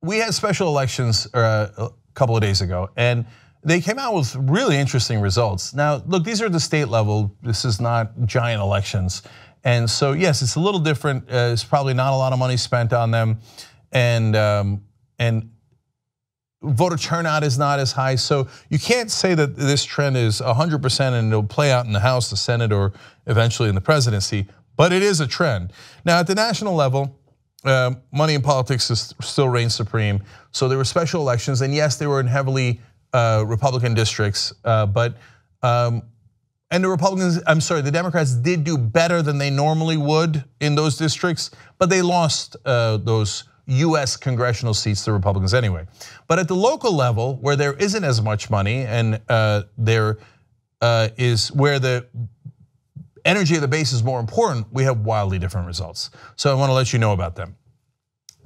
we had special elections a couple of days ago, and they came out with really interesting results. Now, look, these are the state level. This is not giant elections. And so, yes, it's a little different. It's probably not a lot of money spent on them. And voter turnout is not as high. So you can't say that this trend is 100% and it'll play out in the House, the Senate, or eventually in the presidency. But it is a trend. Now, at the national level, money in politics still reigns supreme. So there were special elections, and yes, they were in heavily Republican districts, and the Democrats did do better than they normally would in those districts, but they lost those US congressional seats to Republicans anyway. But at the local level, where there isn't as much money and there is where the energy of the base is more important, we have wildly different results. So I want to let you know about them.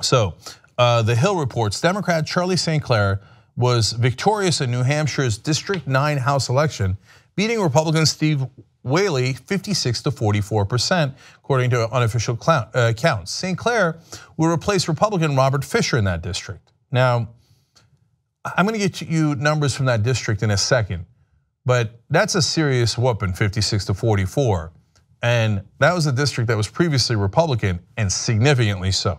So the Hill reports, Democrat Charlie St. Clair was victorious in New Hampshire's District 9 House election, beating Republican Steve Whaley 56 to 44%, according to unofficial counts. St. Clair will replace Republican Robert Fisher in that district. Now, I'm going to get you numbers from that district in a second, but that's a serious whooping, 56 to 44. And that was a district that was previously Republican and significantly so.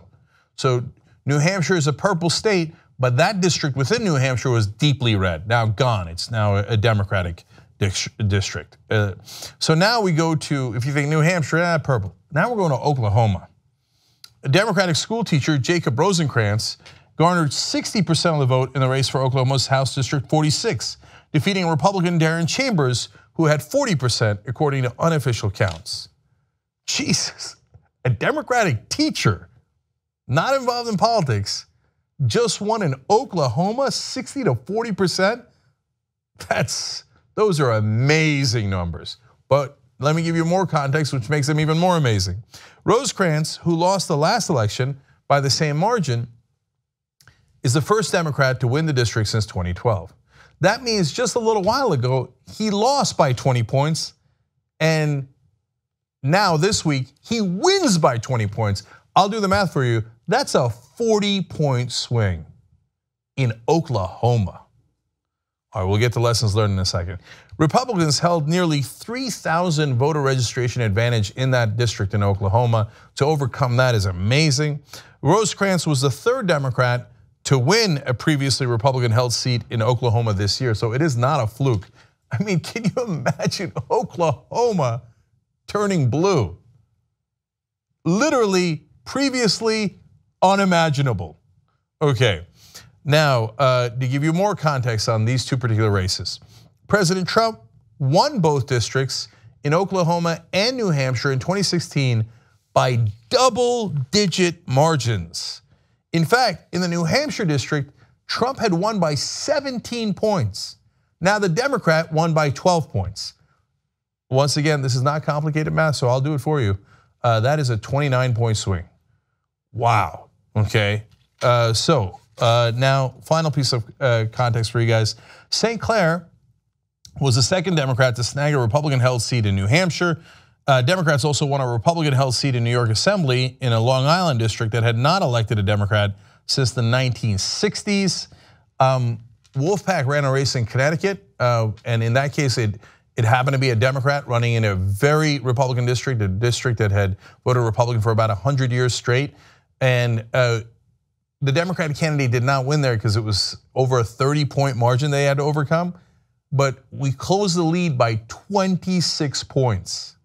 So New Hampshire is a purple state, but that district within New Hampshire was deeply red, now gone. It's now a Democratic district. So now we go to, if you think New Hampshire, purple. Now we're going to Oklahoma. A Democratic school teacher, Jacob Rosecrants, garnered 60% of the vote in the race for Oklahoma's House District 46, defeating Republican Darin Chambers, who had 40% according to unofficial counts. Jesus, a Democratic teacher, not involved in politics, just won in Oklahoma, 60 to 40%. Those are amazing numbers. But let me give you more context, which makes them even more amazing. Rosecrants, who lost the last election by the same margin, is the first Democrat to win the district since 2012. That means just a little while ago, he lost by 20 points, and now this week, he wins by 20 points. I'll do the math for you. That's a 40-point swing in Oklahoma. All right, we'll get to lessons learned in a second. Republicans held nearly 3,000 voter registration advantage in that district in Oklahoma. To overcome that is amazing. Rosecrants was the third Democrat to win a previously Republican-held seat in Oklahoma this year, so it is not a fluke. I mean, can you imagine Oklahoma turning blue? Literally, previously unimaginable. Okay, now to give you more context on these two particular races, President Trump won both districts in Oklahoma and New Hampshire in 2016 by double-digit margins. In fact, in the New Hampshire district, Trump had won by 17 points. Now the Democrat won by 12 points. Once again, this is not complicated math, so I'll do it for you. That is a 29-point swing. Wow. Okay. Now final piece of context for you guys. St. Clair was the second Democrat to snag a Republican-held seat in New Hampshire. Democrats also won a Republican-held seat in New York Assembly in a Long Island district that had not elected a Democrat since the 1960s. Wolfpack ran a race in Connecticut, and in that case, it happened to be a Democrat running in a very Republican district, a district that had voted Republican for about 100 years straight. And the Democratic candidate did not win there because it was over a 30-point margin they had to overcome. But we closed the lead by 26 points.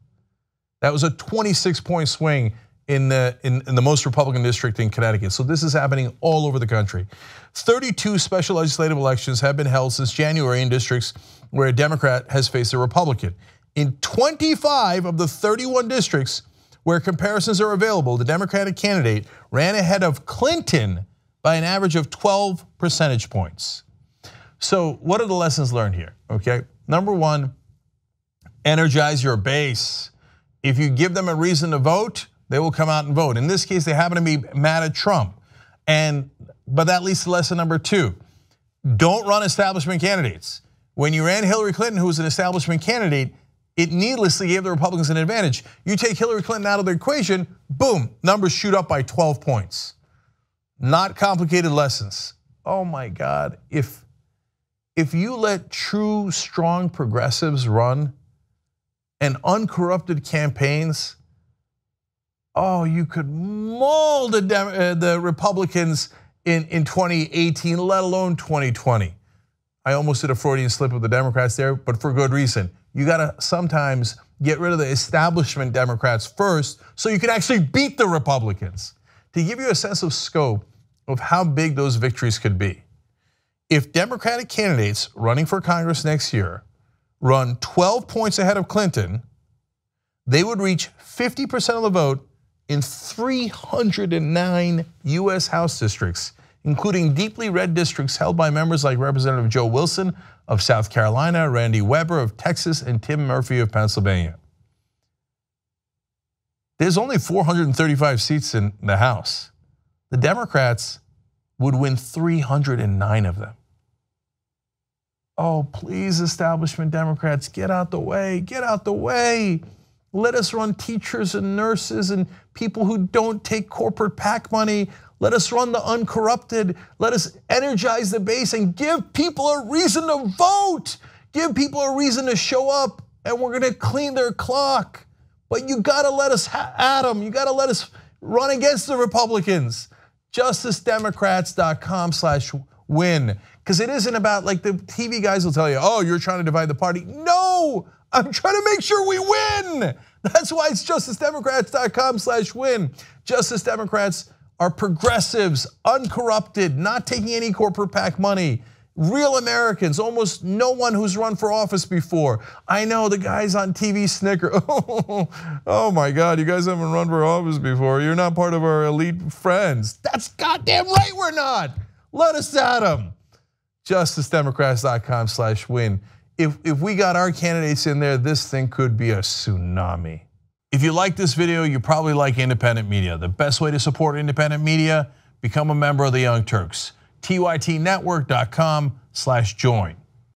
That was a 26-point swing in the most Republican district in Connecticut. So this is happening all over the country. 32 special legislative elections have been held since January in districts where a Democrat has faced a Republican. In 25 of the 31 districts where comparisons are available, the Democratic candidate ran ahead of Clinton by an average of 12 percentage points. So what are the lessons learned here? Okay, number one, energize your base. If you give them a reason to vote, they will come out and vote. In this case, they happen to be mad at Trump. But that leads to lesson number two. Don't run establishment candidates. When you ran Hillary Clinton, who was an establishment candidate, it needlessly gave the Republicans an advantage. You take Hillary Clinton out of the equation, boom, numbers shoot up by 12 points. not complicated lessons. Oh my God, if you let true, strong progressives run and uncorrupted campaigns, oh, you could maul the Republicans in 2018, let alone 2020. I almost did a Freudian slip of the Democrats there, but for good reason. You gotta sometimes get rid of the establishment Democrats first so you can actually beat the Republicans. To give you a sense of scope of how big those victories could be, if Democratic candidates running for Congress next year run 12 points ahead of Clinton, they would reach 50% of the vote in 309 US House districts, including deeply red districts held by members like Representative Joe Wilson of South Carolina, Randy Weber of Texas, and Tim Murphy of Pennsylvania. There's only 435 seats in the House. The Democrats would win 309 of them. Oh, please, establishment Democrats, get out the way, get out the way. Let us run teachers and nurses and people who don't take corporate PAC money. Let us run the uncorrupted. Let us energize the base and give people a reason to vote. Give people a reason to show up, and we're gonna clean their clock. But you gotta let us at them. You gotta let us run against the Republicans. justicedemocrats.com/win. Because it isn't about, like the TV guys will tell you, oh, you're trying to divide the party. No, I'm trying to make sure we win. That's why it's justicedemocrats.com/win. Justice Democrats are progressives, uncorrupted, not taking any corporate PAC money. Real Americans, almost no one who's run for office before. I know the guys on TV snicker, oh my God, you guys haven't run for office before. You're not part of our elite friends. That's goddamn right we're not. Let us at them. justicedemocrats.com/win. If we got our candidates in there, this thing could be a tsunami. If you like this video, you probably like independent media. The best way to support independent media, become a member of the Young Turks. tytnetwork.com/join.